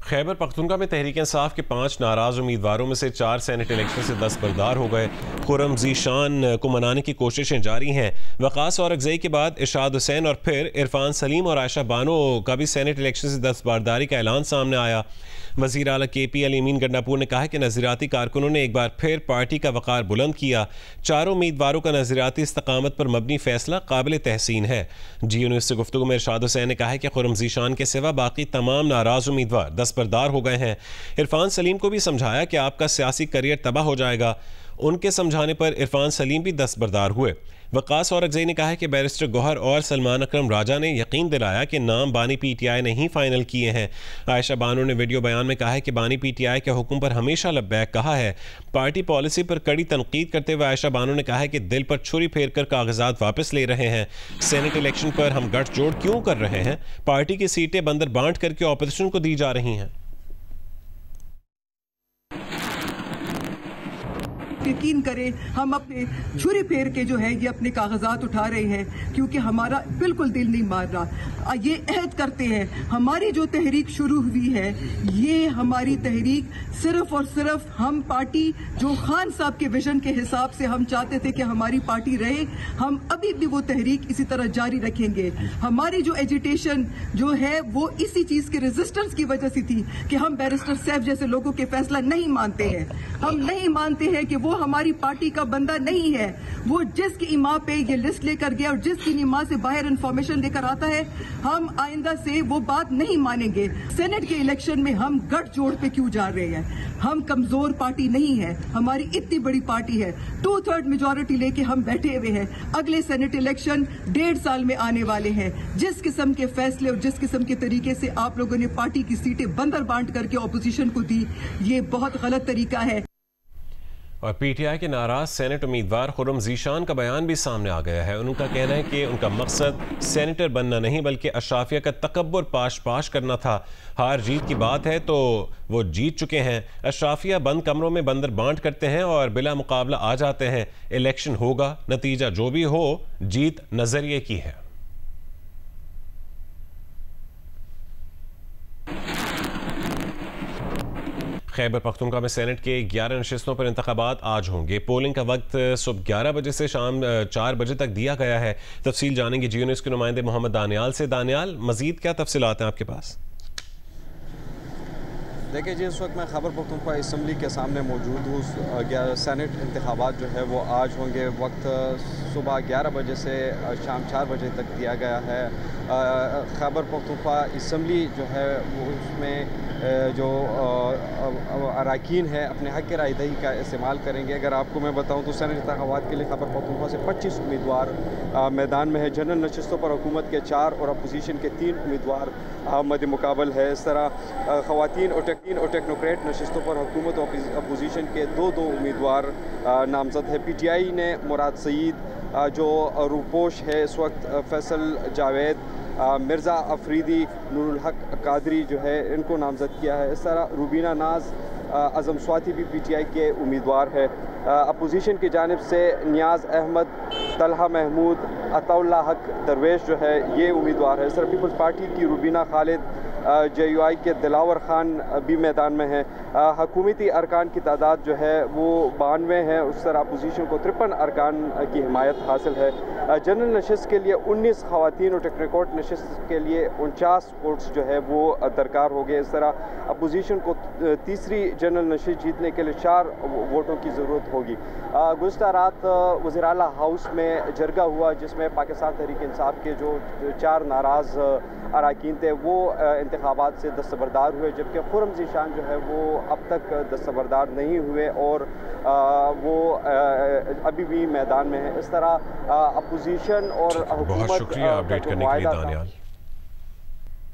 खैबर पख्तूनख्वा में तहरीक इंसाफ के 5 नाराज़ उम्मीदवारों में से 4 सेनेट इलेक्शन से दस्तबरदार हो गए। खुर्रम ज़ीशान को मनाने की कोशिशें जारी हैं। वक़ास और अगज़ई के बाद इरशाद हुसैन और फिर इरफान सलीम और आयशा बानो का भी सेनेट इलेक्शन से दस्तबरदारी का ऐलान सामने आया। वज़ीर आला KPL यमीन गंडापुर ने कहा कि नज़रियाती कारकुनों ने एक बार फिर पार्टी का वक़ार बुलंद किया। चारों उम्मीदवारों का नज़रियाती इस्तकामत पर मबनी फैसला काबिल तहसीन है। GU न्यूज़ से गुफ्तगू में इरशाद हुसैन ने कहा है कि खुर्रम ज़ीशान के सिवा बाकी तमाम नाराज़ उम्मीदवार दस्तबरदार हो गए हैं। इरफान सलीम को भी समझाया कि आपका सियासी करियर तबाह हो जाएगा। उनके समझाने पर इरफान सलीम भी दस्तबरदार हुए। वक़ास और अगज़ई ने कहा है कि बैरिस्टर गौहर और सलमान अकरम राजा ने यकीन दिलाया कि नाम बानी PTI ने ही फाइनल किए हैं। आयशा बानो ने वीडियो बयान में कहा है कि बानी PTI के हुक्म पर हमेशा लब्बैक कहा है। पार्टी पॉलिसी पर कड़ी तनकीद करते हुए आयशा बानो ने कहा है कि दिल पर छुरी फेर कर कागजात वापस ले रहे हैं। सेनेट इलेक्शन पर हम गठजोड़ क्यों कर रहे हैं? पार्टी की सीटें बंदर बांट करके ऑपोजिशन को दी जा रही हैं। यकीन करें, हम अपने छुरी फेर के जो है ये अपने कागजात उठा रहे हैं, क्योंकि हमारा बिल्कुल दिल नहीं मार रहा। ये अहद करते हैं, हमारी जो तहरीक शुरू हुई है, ये हमारी तहरीक सिर्फ और सिर्फ हम पार्टी जो खान साहब के विजन के हिसाब से हम चाहते थे कि हमारी पार्टी रहे, हम अभी भी वो तहरीक इसी तरह जारी रखेंगे। हमारी जो एजिटेशन जो है वो इसी चीज के रेजिस्टेंस की वजह से थी कि हम बैरिस्टर सैफ जैसे लोगों के फैसला नहीं मानते हैं। हम नहीं मानते हैं कि वो हमारी पार्टी का बंदा नहीं है। वो जिसकी इमाम पे ये लिस्ट लेकर गया और जिसकी इमाम से बाहर इंफॉर्मेशन लेकर आता है, हम आइंदा से वो बात नहीं मानेंगे। सेनेट के इलेक्शन में हम गठजोड़ पे क्यों जा रहे हैं? हम कमजोर पार्टी नहीं है, हमारी इतनी बड़ी पार्टी है। 2/3 मेजोरिटी लेके हम बैठे हुए हैं। अगले सेनेट इलेक्शन 1.5 साल में आने वाले हैं। जिस किस्म के फैसले और जिस किस्म के तरीके से आप लोगों ने पार्टी की सीटें बंदर बांट करके ऑपोजिशन को दी, ये बहुत गलत तरीका है। और PTI के नाराज सेनेट उम्मीदवार खुर्रम ज़ीशान का बयान भी सामने आ गया है। उनका कहना है कि उनका मकसद सेनेटर बनना नहीं बल्कि अशराफिया का तकब्बुर पाश करना था। हार जीत की बात है तो वो जीत चुके हैं। अशराफिया बंद कमरों में बंदर बांट करते हैं और बिला मुकाबला आ जाते हैं। इलेक्शन होगा, नतीजा जो भी हो, जीत नजरिए की है। खैबर पख्तूनख्वा में सेनेट के 11 नशिस्तों पर इंतखाबात आज होंगे। पोलिंग का वक्त सुबह 11 बजे से शाम 4 बजे तक दिया गया है। तफसील जानेंगे GU न्यूज़ के नुमाइंदे मोहम्मद दानियाल से। दानियाल, मजीद क्या तफसीलात हैं आपके पास? देखिए जी, इस वक्त मैं खैबर पख्तूनख्वा असम्बली के सामने मौजूद हूँ। सेनेट इंतखाबात जो है वो आज होंगे। वक्त सुबह 11 बजे से शाम 4 बजे तक दिया गया है। खैबर पख्तूनख्वा असम्बली जो है वो उसमें जो अरकान है अपने हक़ की रायदही का इस्तेमाल करेंगे। अगर आपको मैं बताऊं तो सेनेट इंतखाबात के लिए खैबर पख्तूनख्वा से 25 उम्मीदवार मैदान में है। जनरल नशिस्तों पर हुकूमत के 4 और अपोजिशन के 3 उम्मीदवार मद मुकाबल है। इस तरह ख़वातीन और टेक्नोक्रेट नशिस्तों पर हुकूमत और अपोजिशन के 2 उम्मीदवार नामजद है। PTI ने मुराद सईद जो रूपोश है इस वक्त, फैसल जावेद, मिर्ज़ा अफरीदी, नूरुल हक कादरी जो है इनको नामजद किया है। इस तरह रूबीना नाज, आज़म स्वाति भी PTI के उम्मीदवार है। अपोजिशन की जानिब से नियाज़ अहमद, तलहा महमूद, अताउल्ला हक दरवेश जो है ये उम्मीदवार है। इस तरह पीपल्स पार्टी की रूबीना खालिद, JUI के दिलावर खान भी मैदान में है। हुकूमती अरकान की तादाद जो है वो 92 है। उस तरह अपोजिशन को 53 अरकान की हिमायत हासिल है। जनरल नशिस्त के लिए 19 ख़वातीन और टेक्नोक्रेट नशिस्त के लिए 49 वोट्स जो है वो दरकार हो गए। इस तरह अपोजिशन को तीसरी जनरल नशिस्त जीतने के लिए 4 वोटों की ज़रूरत होगी। गुज़श्ता रात वज़ीर आला हाउस में जरगा हुआ जिसमें पाकिस्तान तहरीक इंसाफ के जो 4 नाराज़ अरकान थे वो इंतखाबात से दस्तबरदार हुए, जबकि खुर्रम ज़ीशान जो है वो अब तक दस्तबरदार नहीं हुए और वो अभी भी मैदान में है। इस तरह अपोजिशन और हुकूमत अपडेट करने के लिए दानियाल।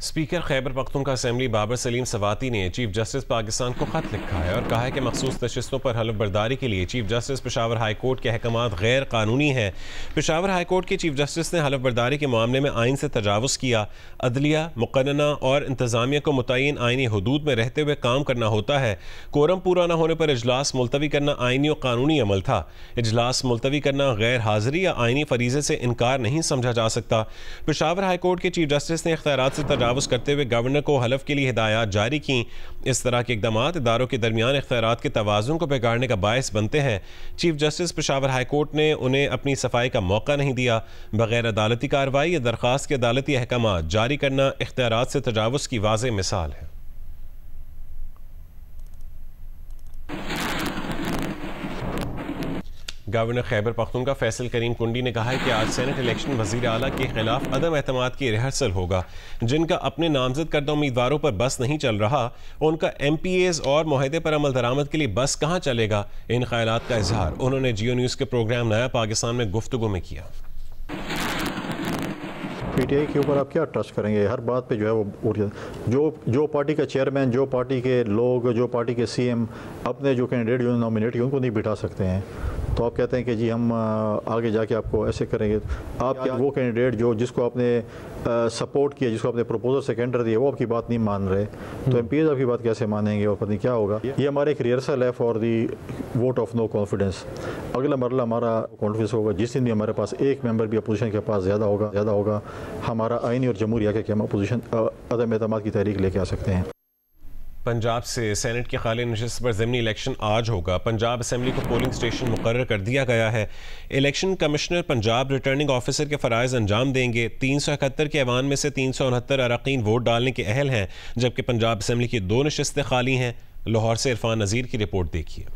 स्पीकर खैबर पख्तूनख्वा असेंबली बाबर सलीम सवाती ने चीफ जस्टिस पाकिस्तान को खत लिखा है और कहा है कि मखसूस नशिस्तों पर हलफ बर्दारी के लिए chief justice Peshawar high court के अहकामात गैर कानूनी हैं। पेशावर हाई कोर्ट के चीफ जस्टिस ने हलफ बर्दारी के मामले में आइन से तजावुज़ किया। अदलिया, मुक़न्नना और इंतज़ामिया को मुतय्यन आइनी हदूद में रहते हुए काम करना होता है। कोरम पूरा न होने पर इजलास मुलतवी करना आइनी और कानूनी अमल था। इजलास मुलतवी करना गैर हाजिरी या आइनी फरीज़े से इनकार नहीं समझा जा सकता। पेशावर हाई कोर्ट के चीफ जस्टिस ने इख्तियारात से तजावुज़ करते हुए गवर्नर को हलफ के लिए हिदायत जारी की। इस तरह के इकदाम इदारों के दरमियान इख्तियारात के तवाज़ुन को बिगाड़ने का बायस बनते हैं। Chief justice Peshawar high court ने उन्हें अपनी सफाई का मौका नहीं दिया। बगैर अदालती कार्रवाई या दरख्वास्त के अदालती अहकाम जारी करना इख्तियारात से तजावुज़ की वाज़ेह मिसाल है। गवर्नर खैबर पख्तूनख्वा फैसल करीम कुंडी ने कहा है कि आज सेनेट इलेक्शन वज़ीर आला के खिलाफ अदम एतमाद की रिहर्सल होगा। जिनका अपने नामजद करदा उम्मीदवारों पर बस नहीं चल रहा, उनका MPAs और मुआहदे पर अमल दरामद के लिए बस कहाँ चलेगा। इन ख्यालात का इजहार उन्होंने जियो न्यूज़ के प्रोग्राम नया पाकिस्तान में गुफ्तगू में किया। PTI के ऊपर आप क्या ट्रस्ट करेंगे? हर बात पे जो है वो जो पार्टी का चेयरमैन, जो पार्टी के लोग, जो पार्टी के CM अपने जो कैंडिडेट जो नॉमिनेट किए उनको नहीं बिठा सकते हैं, तो आप कहते हैं कि जी हम आगे जाके आपको ऐसे करेंगे। आप वो कैंडिडेट जिसको आपने सपोर्ट किया, जिसको आपने प्रपोजल से टेंडर दिया, वो आपकी बात नहीं मान रहे, तो MPs आपकी बात कैसे मानेंगे और पता नहीं क्या होगा। ये हमारे एक रिहर्सल है for the vote of no confidence. अगला मरला हमारा कॉन्फिडेंस होगा जिस दिन भी हमारे पास एक मेंबर भी अपोजिशन के पास ज़्यादा होगा, हमारा आईनी और जमहूरिया के हम अपोजिशन अदम एतमाद की तहरीक लेके आ सकते हैं। पंजाब से सेनेट की खाली नशिस्त पर ज़मीनी इलेक्शन आज होगा। पंजाब असम्बली को पोलिंग स्टेशन मुकर्रर कर दिया गया है। Election commissioner Punjab returning officer के फ़राइज़ अंजाम देंगे। 371 के ऐवान में से 369 अरकान वोट डालने के अहल हैं, जबकि पंजाब असम्बली की 2 नशिस्तें खाली हैं। लाहौर से इरफान नज़ीर की रिपोर्ट देखिए।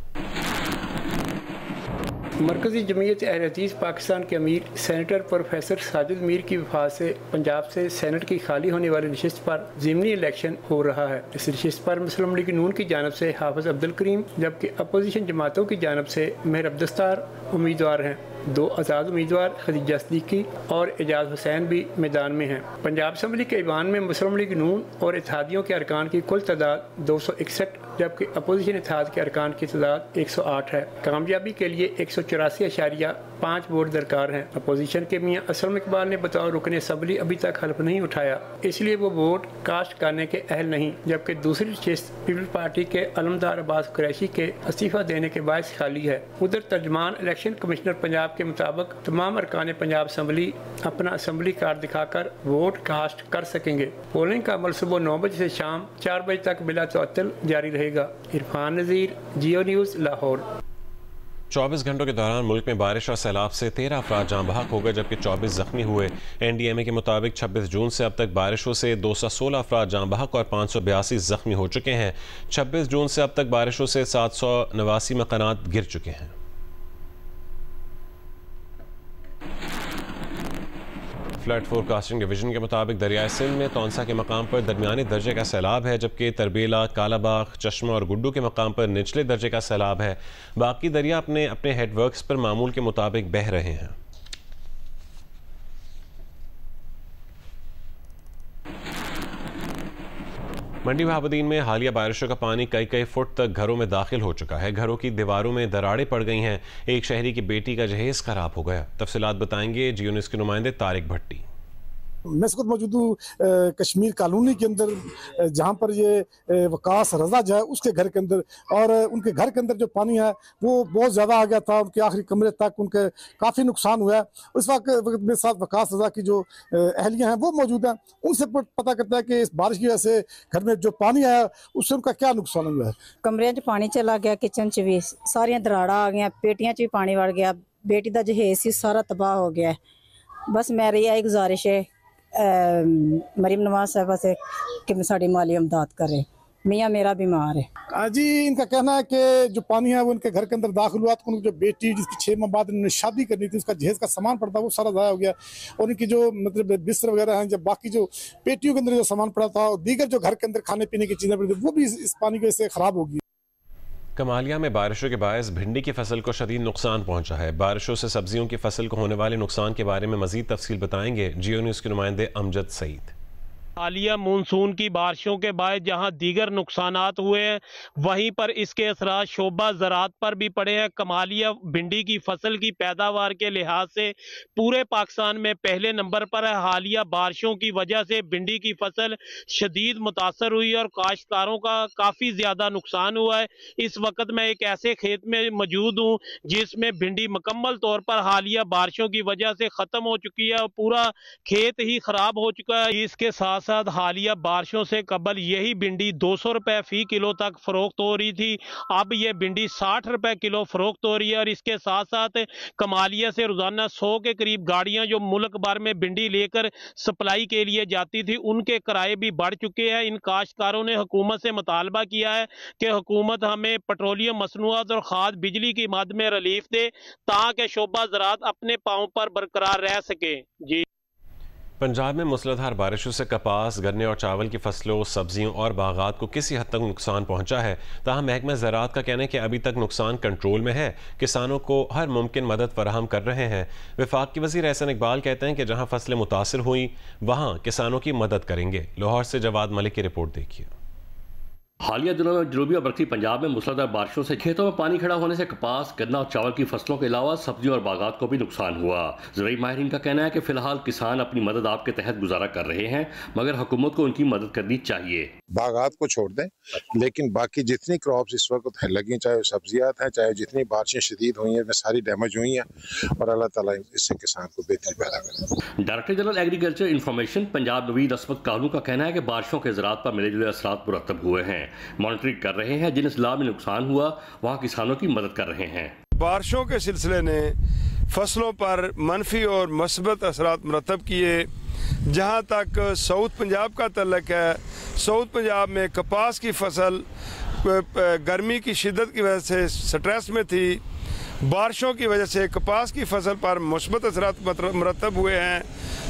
मरकज़ी जमीयत अहले हदीस पाकिस्तान के अमीर सेनेटर प्रोफेसर साजिद मीर की वफात से पंजाब से सेनेट की खाली होने वाली नशिस्त पर ज़मीनी इलेक्शन हो रहा है। इस नशिस्त पर मुस्लिम लीग नून की जानब से हाफिज अब्दुल करीम, जबकि अपोजिशन जमातों की जानब से मेहर अब्दुस्तार उम्मीदवार हैं। 2 आज़ाद उम्मीदवार खदीजा सिद्दीकी और एजाज हुसैन भी मैदान में हैं। पंजाब असम्बली के ऐवान में मुस्लिम लीग नून और इत्तेहादियों के अरकान की कुल तादाद 261, जबकि अपोजिशन इत्तेहाद के अरकान की तादाद 108 है। कामयाबी के लिए 184.5 वोट दरकार हैं। अपोजिशन के मियाँ असलम इकबाल ने बतौर रुकने असम्बली अभी तक हल्फ नहीं उठाया, इसलिए वो वोट कास्ट करने के अहल नहीं, जबकि दूसरी नशिस्त पीपल्स पार्टी के अलमदार अब्बास कुरैशी के इस्तीफा देने के बायस खाली है। उधर तर्जमान इलेक्शन कमिश्नर पंजाब के मुताबिक तमाम अरकान पंजाब असम्बली अपना असम्बली कार्ड दिखाकर वोट कास्ट कर सकेंगे। पोलिंग का अमल सुबह 9 बजे से शाम 4 बजे तक बिला तअत्तुल जारी रहेगा। इरफान नज़ीर, जियो न्यूज़, लाहौर। 24 घंटों के दौरान मुल्क में बारिश और सैलाब से 13 अफराद जाँ बहक हो गए, जबकि 24 जख्मी हुए। NDMA के मुताबिक 26 जून से अब तक बारिशों से 216 अफराद जाँ बहक और 582 जख्मी हो चुके हैं। 26 जून से अब तक बारिशों से 789 मकानात गिर चुके हैं। फ्लड फोरकास्टिंग डिवीजन के मुताबिक दरियाए सिंध में तौंसा के मकाम पर दरमियाने दर्जे का सैलाब है, जबकि तरबेला, कालाबाग, चश्मा और गुड्डू के मकाम पर निचले दर्जे का सैलाब है। बाकी दरिया अपने अपने हेडवर्क्स पर मामूल के मुताबिक बह रहे हैं। मंडी बहाबुद्दीन में हालिया बारिशों का पानी कई फुट तक घरों में दाखिल हो चुका है। घरों की दीवारों में दरारें पड़ गई हैं। एक शहरी की बेटी का जहेज खराब हो गया। तफसीलात बताएंगे जियो न्यूज़ के नुमाइंदे तारिक भट्टी। मैं इस वक्त मौजूद हूँ कश्मीर कॉलोनी के अंदर, जहाँ पर ये वकास रजा जो है उसके घर के अंदर, और उनके घर के अंदर जो पानी है वो बहुत ज़्यादा आ गया था, उनके आखिरी कमरे तक उनके काफ़ी नुकसान हुआ है। उस वक्त मेरे साथ वकास रजा की जो अहलियाँ हैं वो मौजूद हैं, उनसे पता करता है कि इस बारिश की वजह से घर में जो पानी आया उससे उनका क्या नुकसान हुआ है। कमरे च पानी चला गया, किचन च भी सारियां दराड़ा आ गया, पेटियां च भी पानी वड़ गया, बेटी का जहेज सी सारा तबाह हो गया। बस मेरी यही गुजारिश है मरीम नवाज साहबा से कि साड़ी माली इमदाद करे। मियाँ मेरा बीमार है जी। इनका कहना है कि जो पानी है वो इनके घर के अंदर दाखिल हुआ, तो उनकी जो बेटी जिसकी 6 माह बाद इन्होंने शादी करनी थी, उसका जहेज का सामान पड़ा था वो सारा ज़ाया हो गया, और इनकी जो मतलब बिस्तर वगैरह हैं, जब बाकी जो पेटियों के अंदर जो सामान पड़ा था और दीगर जो घर के अंदर खाने पीने की चीज़ें पड़ी थी वो भी इस पानी की वजह से ख़राब होगी। कमालिया में बारिशों के बायस भिंडी की फसल को शदीद नुकसान पहुंचा है। बारिशों से सब्जियों की फसल को होने वाले नुकसान के बारे में मजीद तफसील बताएंगे जियो न्यूज़ के नुमाइंदे अमजद सईद। हालिया मानसून की बारिशों के बाद जहां दीगर नुकसानात हुए हैं, वहीं पर इसके असरात शोबा ज़राअत पर भी पड़े हैं। कमालिया भिंडी की फसल की पैदावार के लिहाज से पूरे पाकिस्तान में पहले नंबर पर है। हालिया बारिशों की वजह से भिंडी की फसल शदीद मुतासर हुई और काश्तकारों का काफ़ी ज़्यादा नुकसान हुआ है। इस वक्त मैं एक ऐसे खेत में मौजूद हूँ जिसमें भिंडी मुकम्मल तौर पर हालिया बारिशों की वजह से ख़त्म हो चुकी है और पूरा खेत ही ख़राब हो चुका है। इसके साथ साथ हालिया बारिशों से कबल यही भिंडी 200 रुपए फी किलो तक फरोख्त हो रही थी। अब ये भिंडी 60 रुपए किलो फरोख्त हो रही है। और इसके साथ साथ कमालिया से रोजाना 100 के करीब गाड़ियां जो मुल्क भर में भिंडी लेकर सप्लाई के लिए जाती थी, उनके किराए भी बढ़ चुके हैं। इन काश्तकारों ने हुकूमत से मुतालबा किया है कि हुकूमत हमें पेट्रोलियम मसनूआत और खाद बिजली की मद में रिलीफ दे ताकि शोबा ज़राअत अपने पांव पर बरकरार रह सके। जी, पंजाब में मूसलाधार बारिशों से कपास, गन्ने और चावल की फसलों, सब्जियों और बागात को किसी हद तक नुकसान पहुंचा है। ताहम महकमा ज़राअत का कहना है कि अभी तक नुकसान कंट्रोल में है। किसानों को हर मुमकिन मदद फराहम कर रहे हैं। वफाक के वज़ीर एहसन इकबाल कहते हैं कि जहां फसलें मुतासर हुई वहां किसानों की मदद करेंगे। लाहौर से जवाद मलिक की रिपोर्ट देखिए। हालिया दिनों में जनूबी और मरकज़ी पंजाब में मूसलाधार बारिशों से खेतों में पानी खड़ा होने से कपास, गन्ना और चावल की फसलों के अलावा सब्जियों और बागात को भी नुकसान हुआ। ज़राई माहिरीन का कहना है कि फिलहाल किसान अपनी मदद आपके तहत गुजारा कर रहे हैं, मगर हुकूमत को उनकी मदद करनी चाहिए। बागात को छोड़ दें, लेकिन बाकी जितनी क्रॉप्स इस वक्त लगी, चाहे सब्जियात हैं, चाहे जितनी बारिशें शदीद हुई हैं, सारी डैमेज हुई हैं और अल्लाह ताला इससे किसान को बेहतरी पैदा करें। Director general agriculture information Punjab Naveed असमत कानू का कहना है कि बारिशों के ज़राअत पर मिले जुले असरात मुरतब हुए हैं, मॉनिटरिंग कर रहे हैं। जिन इस्लाह में नुकसान हुआ वहाँ किसानों की मदद कर रहे हैं। बारिशों के सिलसिले ने फसलों पर मनफी और मस्बत असरात मुरतब किए। जहाँ तक साउथ पंजाब का तल्लक है, साउथ पंजाब में कपास की फसल गर्मी की शिद्दत की वजह से स्ट्रेस में थी। बारिशों की वजह से कपास की फसल पर मुस्बत असरात मुरतब हुए हैं,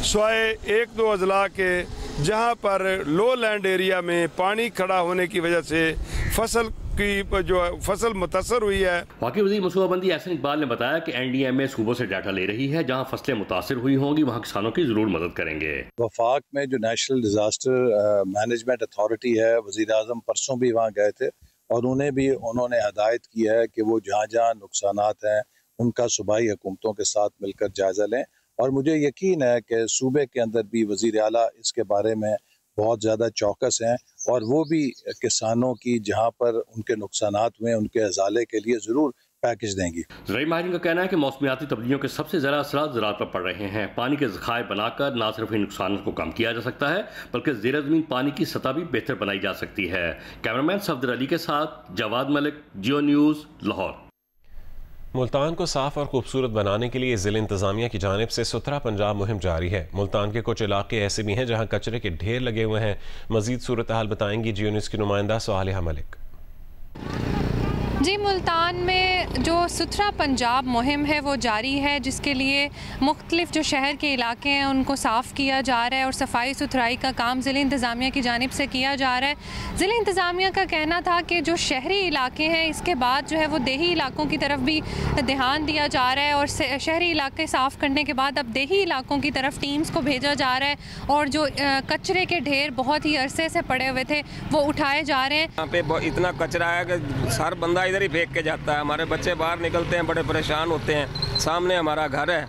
स्वाए 1-2 अजला के, जहाँ पर लो लैंड एरिया में पानी खड़ा होने की वजह से फसल की जो फसल मुतासर हुई है। वाकई वज़ीर मनसूबाबंदी एहसन इकबाल ने बताया कि NDMA सूबों से डाटा ले रही है, जहाँ फसलें मुतासर हुई होंगी वहाँ किसानों की जरूर मदद करेंगे। वफाक में जो नेशनल डिजास्टर मैनेजमेंट अथॉरिटी है, वज़ीर आज़म परसों भी वहाँ गए थे और उन्होंने हदायत की है कि वो जहाँ जहाँ नुकसानात हैं उनका सूबाई हुकूमतों के साथ मिलकर जायजा लें। और मुझे यकीन है कि सूबे के अंदर भी वज़ीर आला इसके बारे में बहुत ज़्यादा चौकस हैं और वो भी किसानों की जहाँ पर उनके नुकसानात हुए उनके अजाले के लिए ज़रूर पैकेज देंगी। ज़राई माहिरीन का कहना है कि मौसमियाती तब्दीलियों के सबसे ज़्यादा असरात ज़राअत पर पड़ रहे हैं। पानी के ज़खायर बनाकर न सिर्फ इन नुकसानों को कम किया जा सकता है बल्कि ज़ेर ज़मीन पानी की सतह भी बेहतर बनाई जा सकती है। कैमरामैन सफदर अली के साथ जवाद मलिक, जियो न्यूज़, लाहौर। मुल्तान को साफ और खूबसूरत बनाने के लिए ज़िला इंतज़ामिया की जानिब से सुथरा पंजाब मुहिम जारी है। मुल्तान के कुछ इलाके ऐसे भी हैं जहाँ कचरे के ढेर लगे हुए हैं। मज़ीद सूरत हाल बताएंगी जियो न्यूज़ की नुमाइंदा सालिहा मलिक। जी, मुल्तान में जो सुथरा पंजाब मुहिम है वो जारी है, जिसके लिए मुख्तलिफ जो शहर के इलाके हैं उनको साफ़ किया जा रहा है और सफाई सुथराई का काम ज़िला इंतज़ामिया की जानिब से किया जा रहा है। ज़िला इंतज़ामिया का कहना था कि जो शहरी इलाके हैं इसके बाद जो है वो देही इलाकों की तरफ भी ध्यान दिया जा रहा है और शहरी इलाके साफ़ करने के बाद अब देही इलाकों की तरफ टीम्स को भेजा जा रहा है और जो कचरे के ढेर बहुत ही अरसे से पड़े हुए थे वो उठाए जा रहे हैं। यहाँ पे इतना कचरा है कि हर बंदा इधर ही फेंक के जाता है। हमारे बच्चे बाहर निकलते हैं, बड़े परेशान होते हैं। सामने हमारा घर है,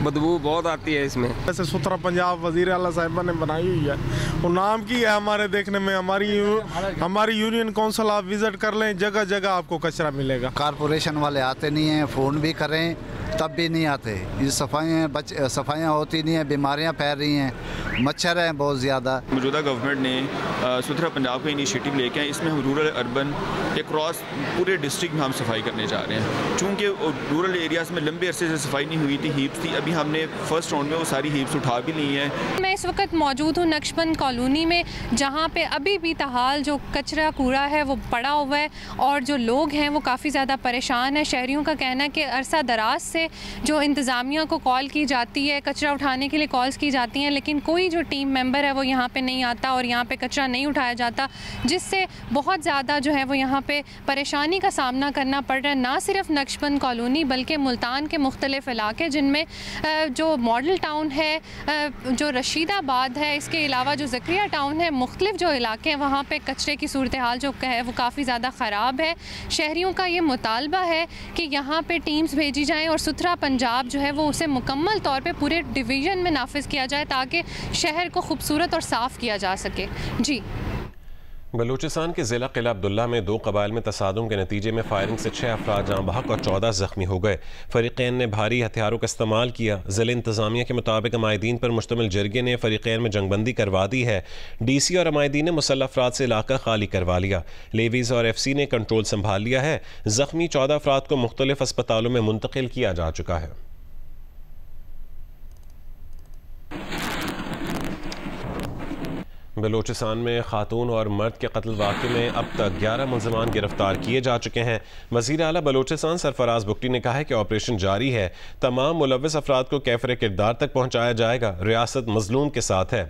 बदबू बहुत आती है इसमें। ऐसे सुथरा पंजाब वज़ीर आला साहिबा ने बनाई हुई है, वो नाम की है हमारे देखने में। हमारी यूनियन काउंसिल आप विजिट कर लें, जगह जगह आपको कचरा मिलेगा। कारपोरेशन वाले आते नहीं हैं, फ़ोन भी करें तब भी नहीं आते। ये सफाइयाँ होती नहीं हैं, बीमारियाँ फैल रही हैं, मच्छर हैं बहुत ज़्यादा। मौजूदा गवर्नमेंट ने सुथरा पंजाब का इनिशिएटिव लेके इसमें हम रूरल अर्बन क्रॉस पूरे डिस्ट्रिक्ट में हम सफाई करने जा रहे हैं। चूँकि रूरल एरियाज़ में लंबे अरसे से सफाई नहीं हुई थी, हीप्स थी, अभी हमने फर्स्ट राउंड में वो सारी हीप्स उठा भी ली हैं। मैं इस वक्त मौजूद हूँ नक्शबंद कॉलोनी में, जहाँ पे अभी भी ताहाल जो कचरा कूड़ा है वो पड़ा हुआ है और जो लोग हैं वो काफ़ी ज़्यादा परेशान हैं। शहरियों का कहना है कि अरसा दराज से जो इंतज़ामिया को कॉल की जाती है, कचरा उठाने के लिए कॉल्स की जाती हैं, लेकिन कोई जो टीम मेंबर है वो यहाँ पे नहीं आता और यहाँ पे कचरा नहीं उठाया जाता, जिससे बहुत ज़्यादा जो है वो यहाँ पे परेशानी का सामना करना पड़ रहा है। ना सिर्फ नक्शबंद कॉलोनी बल्कि मुल्तान के मुख्तलिफ इलाके, जिनमें जो मॉडल टाउन है, जो रशीदाबाद है, इसके अलावा जो ज़करिया टाउन है, मुख्तलिफ जो इलाके हैं वहाँ पे कचरे की सूरत हाल जो है वो काफ़ी ज़्यादा ख़राब है। शहरियों का ये मुतालबा है कि यहाँ पे टीम्स भेजी जाएँ और सुथरा पंजाब जो है वो उसे मुकम्मल तौर पे पूरे डिवीज़न में नाफिज किया जाए ताकि शहर को खूबसूरत और साफ़ किया जा सके। जी, बलूचिस्तान के ज़िला किला अब्दुल्ला में 2 कबाइल में तसादुम के नतीजे में फायरिंग से 6 अफराद जाँ बहक और 14 ज़ख्मी हो गए। फरीक़ैन ने भारी हथियारों का इस्तेमाल किया। ज़िला इंतज़ामिया के मुताबिक अमायदीन पर मुश्तमिल जरगे ने फरीक़ैन में जंगबंदी करवा दी है। DC और अमायदीन ने मुसल्लह अफराद से इलाका खाली करवा लिया। लेवीज़ और FC ने कंट्रोल संभाल लिया है। ज़ख्मी 14 अफराद को मुख्तलिफ अस्पतालों में मुंतकिल किया जा चुका है। बलूचिस्तान में खातून और मर्द के कत्ल वाक़े में अब तक 11 मुल्ज़िमान गिरफ्तार किए जा चुके हैं। वज़ीर आला बलूचिस्तान सरफराज बुगटी ने कहा है कि ऑपरेशन जारी है। तमाम मुलव्विस अफराद को कैफ़रे किरदार तक पहुँचाया जाएगा। रियासत मज़लूम के साथ है।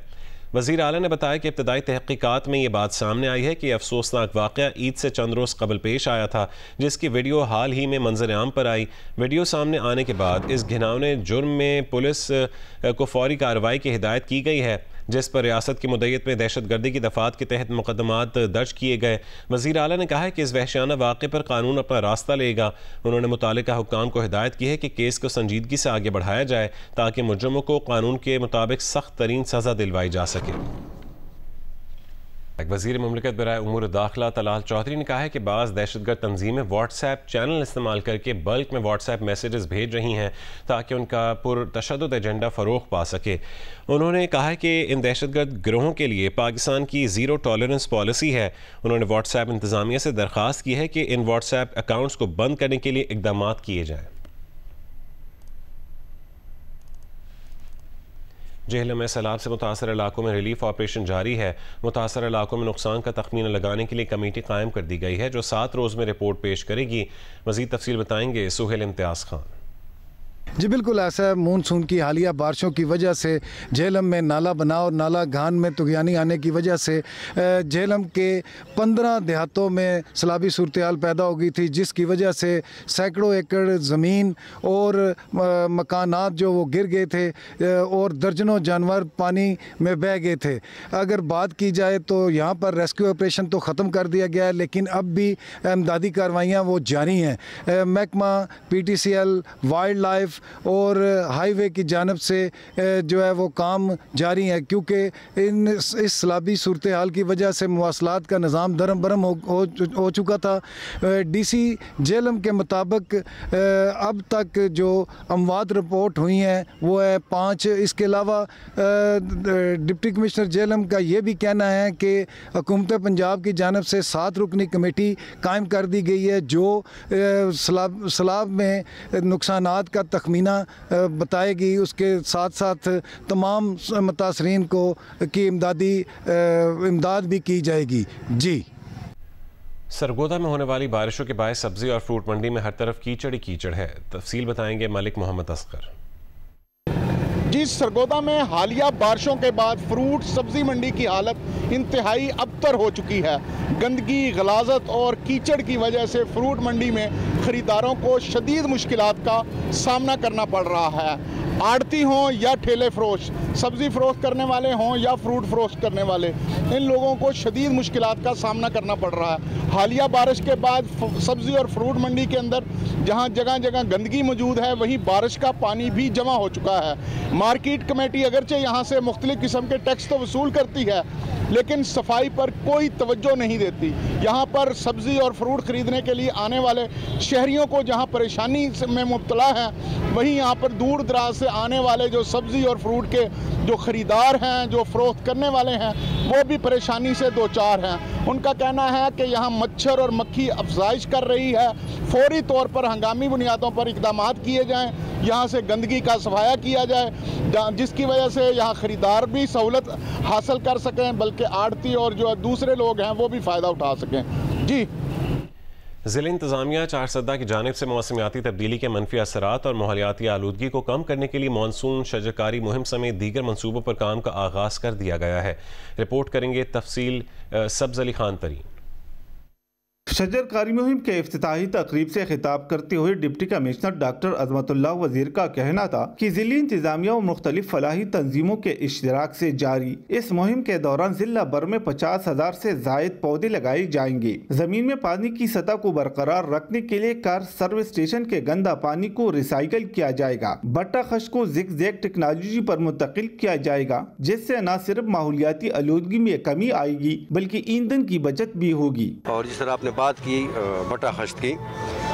वज़ीर आला ने बताया कि इब्तदाई तहक़ीक़ात में ये बात सामने आई है कि अफसोसनाक वाक़या ईद से चंद रोज़ कबल पेश आया था, जिसकी वीडियो हाल ही में मंजर आम पर आई। वीडियो सामने आने के बाद इस घिनौने जुर्म में पुलिस को फौरी कार्रवाई की हिदायत की गई है, जिस पर रियासत की मुद्दत में दहशतगर्दी की दफ़ात के तहत मुकदमात दर्ज किए गए। वज़ीर आला ने कहा है कि इस वहशियाना वाक़े पर कानून अपना रास्ता लेगा। उन्होंने मुतालिका हुक्काम को हिदायत की है कि केस को संजीदगी से आगे बढ़ाया जाए ताकि मुजरिमों को कानून के मुताबिक सख्त तरीन सज़ा दिलवाई जा सके। वज़ीर मुमलिकत बराए उमूर दाखिला तलाल चौधरी ने कहा है कि बाज़ दहशतगर्द तंजीमें व्हाट्सएप चैनल इस्तेमाल करके बल्क में व्हाट्सएप मैसेजेस भेज रही हैं ताकि उनका पुरतशद्दुद एजेंडा फ़रोग़ पा सके। उन्होंने कहा है कि इन दहशतगर्द गिरोहों के लिए पाकिस्तान की ज़ीरो टॉलरेंस पॉलिसी है। उन्होंने व्हाट्सएप इंतज़ामिया से दरख्वास्त की है कि इन व्हाट्सएप अकाउंट्स को बंद करने के लिए इक़दाम किए जाएँ। जेहलम में सैलाब से मुतासर इलाकों में रिलीफ ऑपरेशन जारी है। मुतासर इलाकों में नुकसान का तखमीना लगाने के लिए कमेटी कायम कर दी गई है जो 7 रोज़ में रिपोर्ट पेश करेगी। मज़ीद तफसील बताएंगे सुहेल इम्तियाज़ खान। जी बिल्कुल ऐसा है। मानसून की हालिया बारिशों की वजह से झेलम में नाला बना और नाला घान में तुगयानी आने की वजह से झेलम के 15 देहातों में सैलाबी सूरत-ए-हाल पैदा हो गई थी, जिसकी वजह से सैकड़ों एकड़ ज़मीन और मकानात जो वो गिर गए थे और दर्जनों जानवर पानी में बह गए थे। अगर बात की जाए तो यहाँ पर रेस्क्यू ऑपरेशन तो ख़त्म कर दिया गया है, लेकिन अब भी इमदादी कार्रवाइयाँ वो जारी हैं। महकमा PTCL वाइल्ड लाइफ और हाईवे की जानिब से जो है वो काम जारी है, क्योंकि इस सैलाबी सूरत हाल की वजह से मवासलात का निज़ाम दरम बरम हो चुका था। DC झेलम के मुताबिक अब तक जो अमवात रिपोर्ट हुई हैं वो है 5। इसके अलावा डिप्टी कमिश्नर झेलम का ये भी कहना है कि हुकूमत पंजाब की जानिब से 7 रुकनी कमेटी कायम कर दी गई है जो सैलाब में नुकसानात का तखमीना बताएगी। उसके साथ साथ तमाम मुतासरीन को की इमदाद भी की जाएगी। जी सरगोदा में होने वाली बारिशों के बायस सब्जी और फ्रूट मंडी में हर तरफ कीचड़ ही कीचड़ है। तफसील बताएंगे मलिक मोहम्मद असगर। जी सरगोदा में हालिया बारिशों के बाद फ्रूट सब्जी मंडी की हालत इंतहाई अबतर हो चुकी है। गंदगी, गलाजत और कीचड़ की वजह से फ्रूट मंडी में ख़रीदारों को शदीद मुश्किलात का सामना करना पड़ रहा है। आड़ती हों या ठेले फरोश, सब्ज़ी फ़रोख्त करने वाले हों या फ्रूट फ़रोख्त करने वाले, इन लोगों को शदीद मुश्किलात का सामना करना पड़ रहा है। हालिया बारिश के बाद सब्ज़ी और फ्रूट मंडी के अंदर जहां जगह जगह गंदगी मौजूद है, वहीं बारिश का पानी भी जमा हो चुका है। मार्केट कमेटी अगरचे यहाँ से मुख्तलिफ किस्म के टैक्स तो वसूल करती है, लेकिन सफाई पर कोई तवज्जो नहीं देती। यहाँ पर सब्ज़ी और फ्रूट ख़रीदने के लिए आने वाले शहरियों को जहाँ परेशानी में मुब्तला हैं, वहीं यहाँ पर दूर दराज से आने वाले जो सब्ज़ी और फ्रूट के जो ख़रीदार हैं, जो फ़रोख्त करने वाले हैं, वो भी परेशानी से दो चार हैं। उनका कहना है कि यहाँ मच्छर और मक्खी अफजाइश कर रही है। फौरी तौर पर हंगामी बुनियादों पर इक़दामात किए जाएँ, यहाँ से गंदगी का सफाया किया जाए, जिसकी वजह से यहाँ ख़रीदार भी सहूलत हासिल कर सकें, बल्कि आड़ती और जो दूसरे लोग हैं वो भी फ़ायदा उठा सकें। जी ज़िला इंतज़ामिया चारसद्दा की जानिब से मौसमियाती तब्दीली के मनफी असरात और माहौलियाती आलूदगी को कम करने के लिए मानसून शजरकारी मुहिम समेत दीगर मनसूबों पर काम का आगाज़ कर दिया गया है। रिपोर्ट करेंगे तफसील सब्ज़ अली खान तरीन। शजरकारी मुहिम के इफ्तिताही तकरीब से खिताब करते हुए डिप्टी कमिश्नर डॉक्टर अजमतुल्लाह वजीर का कहना था कि जिले इंतजामिया और मुख्तलिफ फलाही तंजीमों के इश्तिराक से जारी इस मुहिम के दौरान जिला भर में 50,000 से जायद पौधे लगाए जाएंगे। जमीन में पानी की सतह को बरकरार रखने के लिए कार सर्विस स्टेशन के गंदा पानी को रिसाइकल किया जाएगा। भट्टा खश को जिग-जैग टेक्नोलॉजी पर मुंतकिल किया जाएगा, जिससे न सिर्फ माहौलियाती आलूदगी में कमी आएगी बल्कि ईंधन की बचत भी होगी। और जिस तरह आपने बात की भट्टा खश्त की,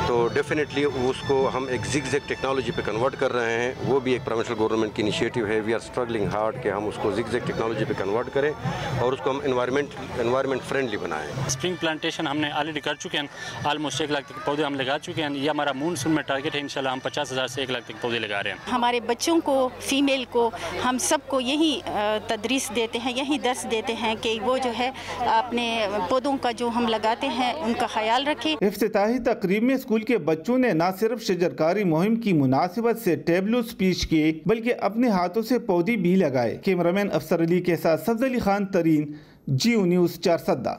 तो डेफिनेटली उसको हम एक जिग-जैग टेक्नोलॉजी पे कन्वर्ट कर रहे हैं। वो भी एक प्रोविंशियल गवर्नमेंट की इनिशिएटिव है। वी आर स्ट्रगलिंग हार्ड कि हम उसको जिग-जैग टेक्नोलॉजी पे कन्वर्ट करें और उसको हम एनवायरनमेंट फ्रेंडली बनाएं। स्प्रिंग प्लांटेशन हमने ऑलरेडी कर चुके हैं, ऑलमोस्ट 1 लाख तक पौधे हम लगा चुके हैं। ये हमारा मानसून में टारगेट है, इंशाल्लाह हम 50,000 से 1 लाख तक पौधे लगा रहे हैं। हमारे बच्चों को, फीमेल को, हम सबको यही तदरीस देते हैं, यही दर्स देते हैं कि वो जो है अपने पौधों का जो हम लगाते हैं उनका ख्याल रखें। इफ्तिताही तकरीब में स्कूल के बच्चों ने न सिर्फ शजरकारी मुहिम की मुनासिबत से टेबलो स्पीच किए बल्कि अपने हाथों से पौधे भी लगाए। कैमरामैन अफसर अली के साथ सब्ज अली खान तरीन, जियो न्यूज़ 4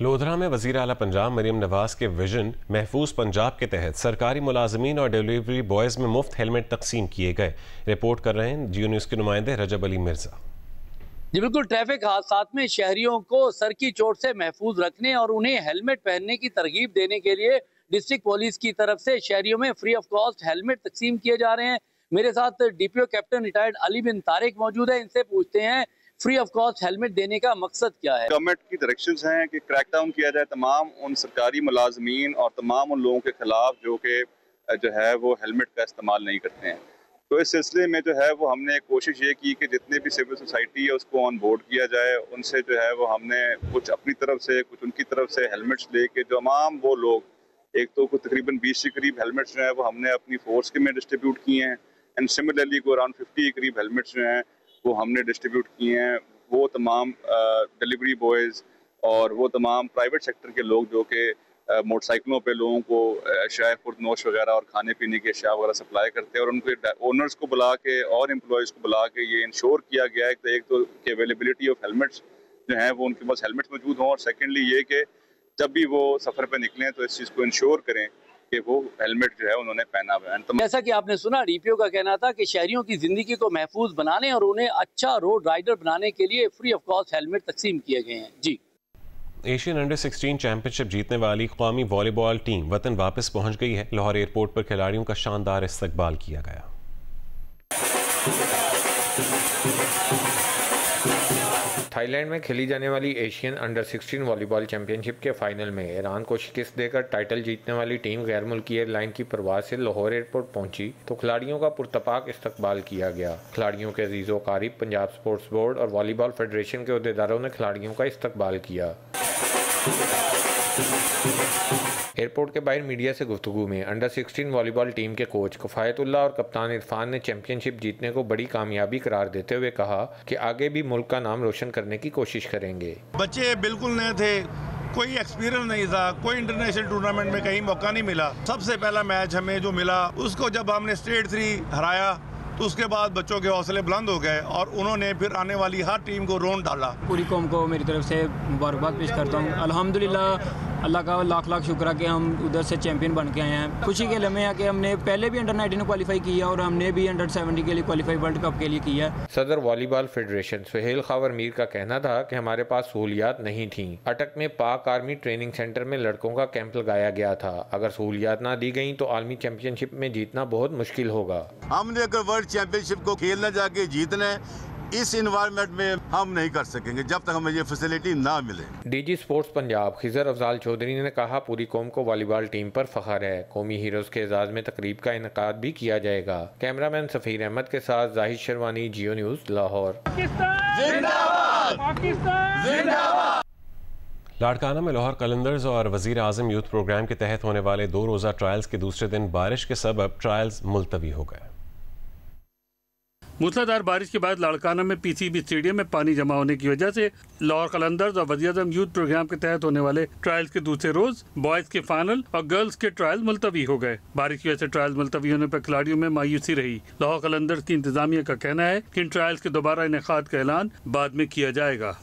लोधरा में वज़ीर आला पंजाब मरीम नवाज के विजन महफूज पंजाब के तहत सरकारी मुलाजमीन और डिलीवरी बॉयज़ में मुफ्त हेलमेट तकसीम किए गए। रिपोर्ट कर रहे हैं जियो न्यूज़ के नुमाइंदे रजब अली मिर्जा। जी बिल्कुल, ट्रैफिक हादसात में शहरियों को सर की चोट से महफूज रखने और उन्हें हेलमेट पहनने की तरगीब देने के लिए डिस्ट्रिक्ट पुलिस की तरफ से शहरियों में फ्री ऑफ कॉस्ट हेलमेट तकसीम किए जा रहे हैं। मेरे साथ डीपीओ कैप्टन रिटायर्ड अली बिन तारिक मौजूद है। इनसे पूछते हैं फ्री ऑफ कॉस्ट हेलमेट देने का मकसद क्या है। गवर्नमेंट की डायरेक्शंस हैं कि क्रैकडाउन किया जाए तमाम उन सरकारी मुलाजमीन और तमाम उन लोगों के खिलाफ जो कि जो है वो हेलमेट का इस्तेमाल नहीं करते हैं। तो इस सिलसिले में जो है वो हमने कोशिश ये की कि जितने भी सिविल सोसाइटी है उसको ऑन बोर्ड किया जाए। उनसे जो है वो हमने कुछ अपनी तरफ से कुछ उनकी तरफ से हेलमेट्स लेके जो तमाम वो लोग, एक तो कुछ तकरीबन 20 के करीब हेलमेट्स जो है वो हमने अपनी फोर्स के में डिस्ट्रीब्यूट किए हैं एंड सिमिलरली को अराउंड 50 के करीब हेलमेट्स जो हैं वो हमने डिस्ट्रीब्यूट किए हैं। वो तमाम डिलीवरी बॉयज़ और वो तमाम प्राइवेट सेक्टर के लोग जो कि मोटरसाइकिलों पे लोगों को अशिया खुर्दनोश वगैरह और खाने पीने की अशिया वगैरह सप्लाई करते हैं और उनके ओनर्स को बुला के और एम्प्लॉयज़ को बुला के ये इंश्योर किया गया है कि एक तो कि अवेलेबिलिटी ऑफ हेलमेट्स जो हैं वो उनके पास हेलमेट्स मौजूद हों और सेकेंडली ये कि जब भी वो सफ़र पे निकलें तो इस चीज़ को इंश्योर करें कि वो हेलमेट जो है उन्होंने पहना हुआ है। जैसा कि आपने सुना, डीपीओ का कहना था कि शहरियों की जिंदगी को महफूज बनाने और उन्हें अच्छा रोड राइडर बनाने के लिए फ्री ऑफ कॉस्ट हेलमेट तकसीम किए गए हैं। जी, एशियन अंडर 16 चैंपियनशिप जीतने वाली कौमी वॉलीबॉल टीम वतन वापस पहुंच गई है। लाहौर एयरपोर्ट पर खिलाड़ियों का शानदार इस्तकबाल किया गया। थाईलैंड में खेली जाने वाली एशियन अंडर 16 वॉलीबॉल चैंपियनशिप के फाइनल में ईरान को शिकस्त देकर टाइटल जीतने वाली टीम गैर मुल्की एयरलाइन की परवाज से लाहौर एयरपोर्ट पहुंची तो खिलाड़ियों का पुरतपाक इस्तकबाल किया गया। खिलाड़ियों के अजीज़ो कारिब, पंजाब स्पोर्ट्स बोर्ड और वॉलीबॉल फेडरेशन के अहदेदारों ने खिलाड़ियों का इस्तकबाल किया। एयरपोर्ट के बाहर मीडिया से गुफ्तगू में अंडर 16 वॉलीबॉल टीम के कोच कफायतुल्लाह और कप्तान इरफान ने चैंपियनशिप जीतने को बड़ी कामयाबी करार देते हुए कहा कि आगे भी मुल्क का नाम रोशन करने की कोशिश करेंगे। बच्चे बिल्कुल नए थे, कोई एक्सपीरियंस नहीं था, कोई इंटरनेशनल टूर्नामेंट में कहीं मौका नहीं मिला। सबसे पहला मैच हमें जो मिला उसको जब हमने स्टेट 3 हराया तो उसके बाद बच्चों के हौसले बुलंद हो गए और उन्होंने फिर आने वाली हर टीम को रोन डाला। पूरी कौम को मेरी तरफ से मुबारकबाद पेश करता हूँ। अल्हम्दुलिल्लाह, अल्लाह का लाख लाख शुक्र है कि हम उधर से चैंपियन बन के आए हैं। खुशी के लम्हे है कि हमने पहले भी अंडर 19 क्वालिफाई किया और हमने भी अंडर 70 के लिए क्वालिफाई वर्ल्ड कप के लिए किया। सदर वॉलीबॉल फेडरेशन सुहेल खावर मीर का कहना था कि हमारे पास सहूलियात नहीं थी। अटक में पाक आर्मी ट्रेनिंग सेंटर में लड़कों का कैंप लगाया गया था। अगर सहूलियात ना दी गई तो आलमी चैंपियनशिप में जीतना बहुत मुश्किल होगा। हमने अगर वर्ल्ड चैंपियनशिप को खेलना जाके जीतना इस इन्वायरमेंट में हम नहीं कर सकेंगे जब तक हमें ये फैसिलिटी ना मिले। डीजी स्पोर्ट्स पंजाब खिजर अफजाल चौधरी ने कहा, पूरी कौम को वॉलीबॉल टीम पर फख्र है। कौमी हीरोज के एजाज में तकरीब का इनकाद भी किया जाएगा। कैमरामैन सफीर अहमद के साथ जाहिद शर्वानी, जियो न्यूज़, लाहौर। लाड़काना में लाहौर कलंदर्स और वज़ीर आज़म यूथ प्रोग्राम के तहत होने वाले 2 रोज़ा ट्रायल्स के दूसरे दिन बारिश के सबब ट्रायल्स मुलतवी हो गए। मूसलाधार बारिश के बाद लाड़काना में पीसीबी स्टेडियम में पानी जमा होने की वजह से लाहौर कलंदर्स और वज़ीर आज़म यूथ प्रोग्राम के तहत होने वाले ट्रायल्स के दूसरे रोज बॉयज के फाइनल और गर्ल्स के ट्रायल्स मुलतवी हो गए। बारिश की वजह से ट्रायल्स मुलतवी होने पर खिलाड़ियों में मायूसी रही। लाहौर कलंदर्स की इंतजामिया का कहना है कि इन ट्रायल्स के दोबारा इनेकाद का ऐलान बाद में किया जाएगा।